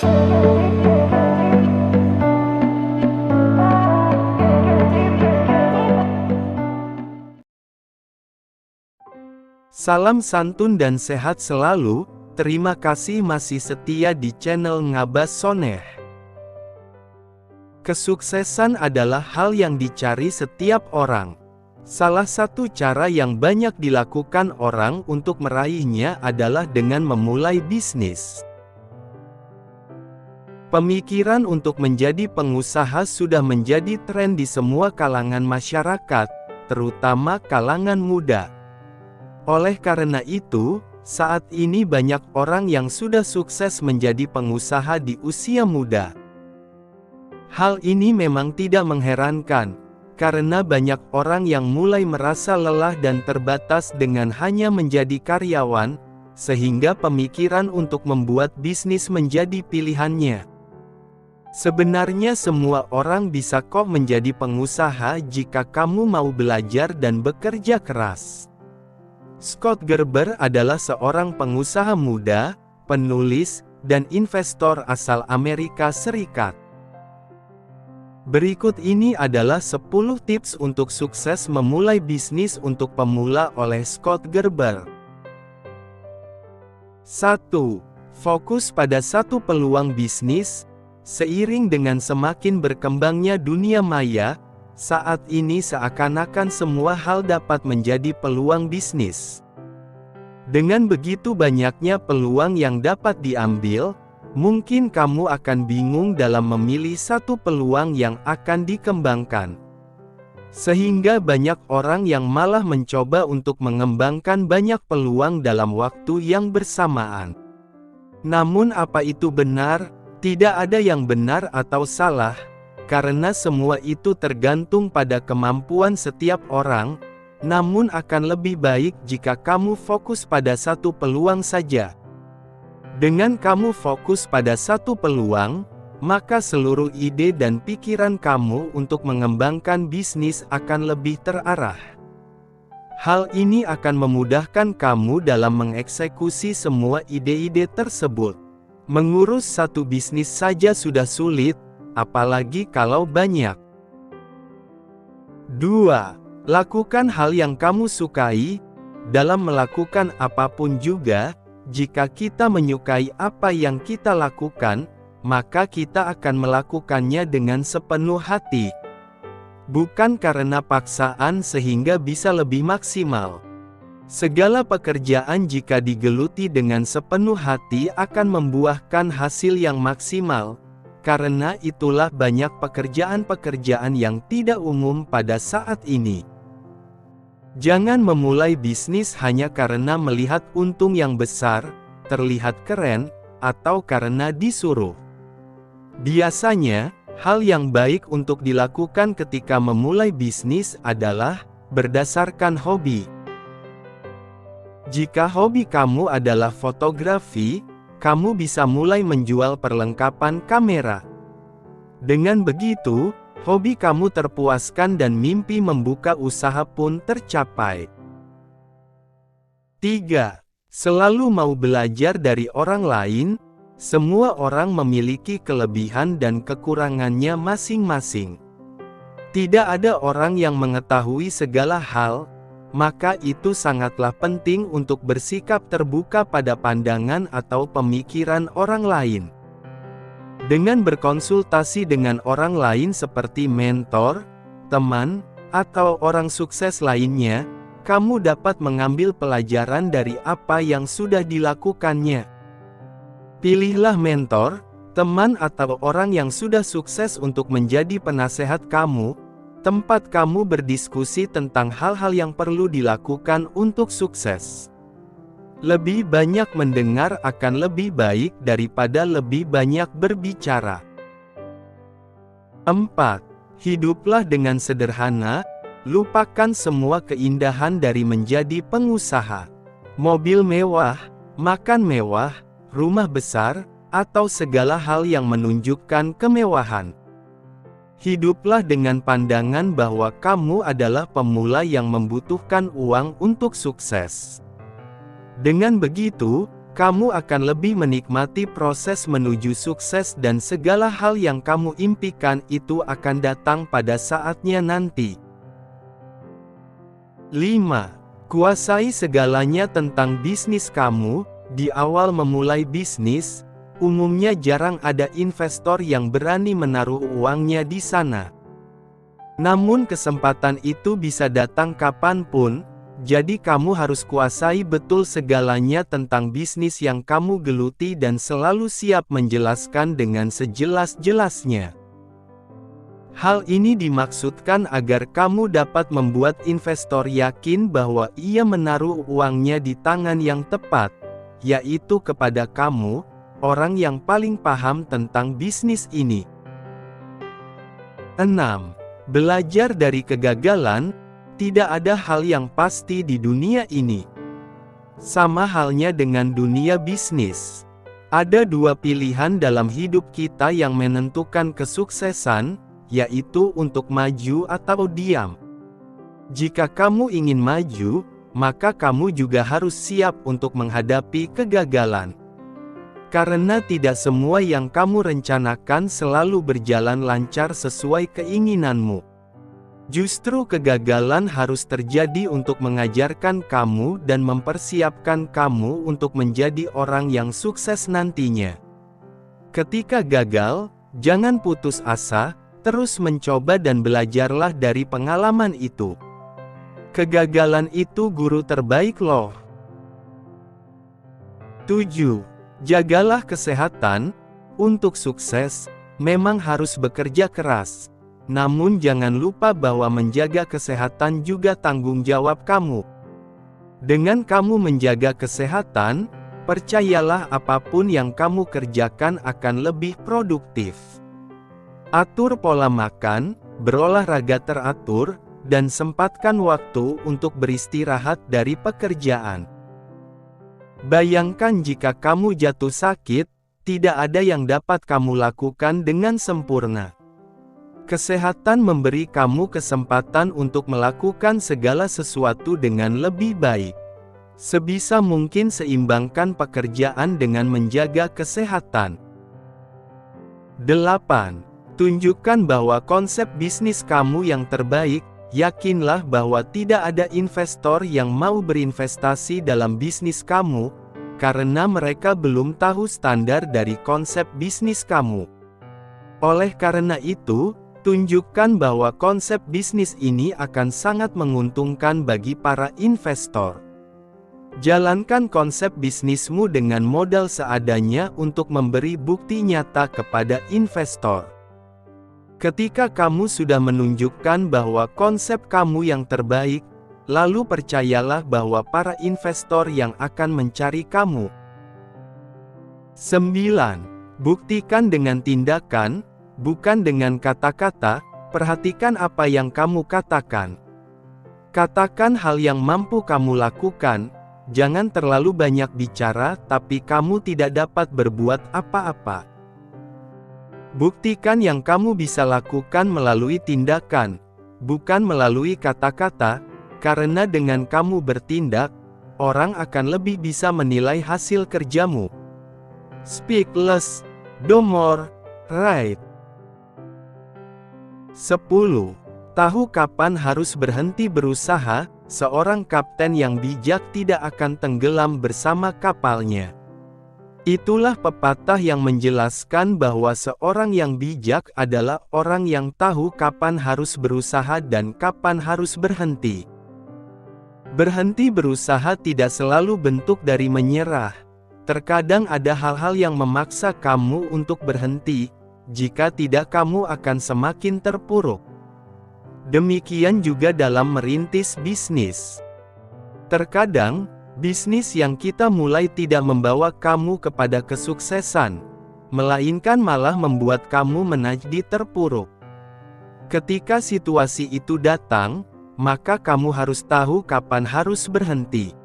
Salam santun dan sehat selalu. Terima kasih masih setia di channel Ngabas Soneh. Kesuksesan adalah hal yang dicari setiap orang. Salah satu cara yang banyak dilakukan orang untuk meraihnya adalah dengan memulai bisnis. Pemikiran untuk menjadi pengusaha sudah menjadi tren di semua kalangan masyarakat, terutama kalangan muda. Oleh karena itu, saat ini banyak orang yang sudah sukses menjadi pengusaha di usia muda. Hal ini memang tidak mengherankan, karena banyak orang yang mulai merasa lelah dan terbatas dengan hanya menjadi karyawan, sehingga pemikiran untuk membuat bisnis menjadi pilihannya. Sebenarnya semua orang bisa kok menjadi pengusaha jika kamu mau belajar dan bekerja keras. Scott Gerber adalah seorang pengusaha muda, penulis, dan investor asal Amerika Serikat. Berikut ini adalah 10 tips untuk sukses memulai bisnis untuk pemula oleh Scott Gerber. 1. Fokus pada satu peluang bisnis. Seiring dengan semakin berkembangnya dunia maya, saat ini seakan-akan semua hal dapat menjadi peluang bisnis. Dengan begitu banyaknya peluang yang dapat diambil, mungkin kamu akan bingung dalam memilih satu peluang yang akan dikembangkan. Sehingga banyak orang yang malah mencoba untuk mengembangkan banyak peluang dalam waktu yang bersamaan. Namun apa itu benar? Tidak ada yang benar atau salah, karena semua itu tergantung pada kemampuan setiap orang, namun akan lebih baik jika kamu fokus pada satu peluang saja. Dengan kamu fokus pada satu peluang, maka seluruh ide dan pikiran kamu untuk mengembangkan bisnis akan lebih terarah. Hal ini akan memudahkan kamu dalam mengeksekusi semua ide-ide tersebut. Mengurus satu bisnis saja sudah sulit, apalagi kalau banyak. 2. Lakukan hal yang kamu sukai. Dalam melakukan apapun juga, jika kita menyukai apa yang kita lakukan, maka kita akan melakukannya dengan sepenuh hati. Bukan karena paksaan sehingga bisa lebih maksimal. Segala pekerjaan jika digeluti dengan sepenuh hati akan membuahkan hasil yang maksimal. Karena itulah banyak pekerjaan-pekerjaan yang tidak umum pada saat ini. Jangan memulai bisnis hanya karena melihat untung yang besar, terlihat keren, atau karena disuruh. Biasanya, hal yang baik untuk dilakukan ketika memulai bisnis adalah berdasarkan hobi. Jika hobi kamu adalah fotografi, kamu bisa mulai menjual perlengkapan kamera. Dengan begitu, hobi kamu terpuaskan dan mimpi membuka usaha pun tercapai. 3. Selalu mau belajar dari orang lain. Semua orang memiliki kelebihan dan kekurangannya masing-masing. Tidak ada orang yang mengetahui segala hal, maka itu sangatlah penting untuk bersikap terbuka pada pandangan atau pemikiran orang lain. Dengan berkonsultasi dengan orang lain seperti mentor, teman, atau orang sukses lainnya, kamu dapat mengambil pelajaran dari apa yang sudah dilakukannya. Pilihlah mentor, teman atau orang yang sudah sukses untuk menjadi penasehat kamu, tempat kamu berdiskusi tentang hal-hal yang perlu dilakukan untuk sukses. Lebih banyak mendengar akan lebih baik daripada lebih banyak berbicara. 4. Hiduplah dengan sederhana, lupakan semua keindahan dari menjadi pengusaha. Mobil mewah, makan mewah, rumah besar, atau segala hal yang menunjukkan kemewahan. Hiduplah dengan pandangan bahwa kamu adalah pemula yang membutuhkan uang untuk sukses. Dengan begitu, Kamu akan lebih menikmati proses menuju sukses dan segala hal yang kamu impikan itu akan datang pada saatnya nanti. 5. Kuasai segalanya tentang bisnis kamu. Di awal memulai bisnis, umumnya jarang ada investor yang berani menaruh uangnya di sana. Namun kesempatan itu bisa datang kapanpun, jadi kamu harus kuasai betul segalanya tentang bisnis yang kamu geluti dan selalu siap menjelaskan dengan sejelas-jelasnya. Hal ini dimaksudkan agar kamu dapat membuat investor yakin bahwa ia menaruh uangnya di tangan yang tepat, yaitu kepada kamu, orang yang paling paham tentang bisnis ini. 6. Belajar dari kegagalan. Tidak ada hal yang pasti di dunia ini. Sama halnya dengan dunia bisnis. Ada dua pilihan dalam hidup kita yang menentukan kesuksesan, yaitu untuk maju atau diam. Jika kamu ingin maju, maka kamu juga harus siap untuk menghadapi kegagalan. Karena tidak semua yang kamu rencanakan selalu berjalan lancar sesuai keinginanmu. Justru kegagalan harus terjadi untuk mengajarkan kamu dan mempersiapkan kamu untuk menjadi orang yang sukses nantinya. Ketika gagal, jangan putus asa, terus mencoba dan belajarlah dari pengalaman itu. Kegagalan itu guru terbaik loh. 7. Jagalah kesehatan. Untuk sukses, memang harus bekerja keras. Namun jangan lupa bahwa menjaga kesehatan juga tanggung jawab kamu. Dengan kamu menjaga kesehatan, percayalah apapun yang kamu kerjakan akan lebih produktif. Atur pola makan, berolahraga teratur, dan sempatkan waktu untuk beristirahat dari pekerjaan. Bayangkan jika kamu jatuh sakit, tidak ada yang dapat kamu lakukan dengan sempurna. Kesehatan memberi kamu kesempatan untuk melakukan segala sesuatu dengan lebih baik. Sebisa mungkin seimbangkan pekerjaan dengan menjaga kesehatan. 8. Tunjukkan bahwa konsep bisnis kamu yang terbaik. Yakinlah bahwa tidak ada investor yang mau berinvestasi dalam bisnis kamu, karena mereka belum tahu standar dari konsep bisnis kamu. Oleh karena itu, tunjukkan bahwa konsep bisnis ini akan sangat menguntungkan bagi para investor. Jalankan konsep bisnismu dengan modal seadanya untuk memberi bukti nyata kepada investor. Ketika kamu sudah menunjukkan bahwa konsep kamu yang terbaik, lalu percayalah bahwa para investor yang akan mencari kamu. 9. Buktikan dengan tindakan, bukan dengan kata-kata. Perhatikan apa yang kamu katakan. Katakan hal yang mampu kamu lakukan. Jangan terlalu banyak bicara tapi kamu tidak dapat berbuat apa-apa. Buktikan yang kamu bisa lakukan melalui tindakan, bukan melalui kata-kata, karena dengan kamu bertindak, orang akan lebih bisa menilai hasil kerjamu. Speak less, do more, right? 10. Tahu kapan harus berhenti berusaha. Seorang kapten yang bijak tidak akan tenggelam bersama kapalnya. Itulah pepatah yang menjelaskan bahwa seorang yang bijak adalah orang yang tahu kapan harus berusaha dan kapan harus berhenti. Berhenti berusaha tidak selalu bentuk dari menyerah. Terkadang ada hal-hal yang memaksa kamu untuk berhenti. Jika tidak, kamu akan semakin terpuruk. Demikian juga dalam merintis bisnis. Terkadang, bisnis yang kita mulai tidak membawa kamu kepada kesuksesan, melainkan malah membuat kamu menjadi terpuruk. Ketika situasi itu datang, maka kamu harus tahu kapan harus berhenti.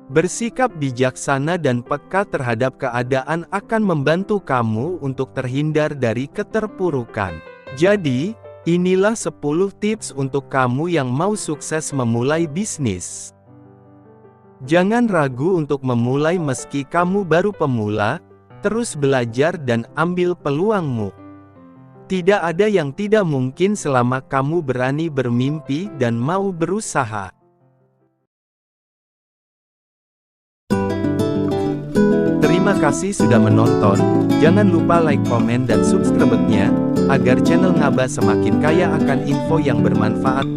Bersikap bijaksana dan peka terhadap keadaan akan membantu kamu untuk terhindar dari keterpurukan. Jadi, inilah 10 tips untuk kamu yang mau sukses memulai bisnis. Jangan ragu untuk memulai meski kamu baru pemula, terus belajar dan ambil peluangmu. Tidak ada yang tidak mungkin selama kamu berani bermimpi dan mau berusaha. Terima kasih sudah menonton, jangan lupa like, komen dan subscribe-nya, agar channel Ngaba semakin kaya akan info yang bermanfaat.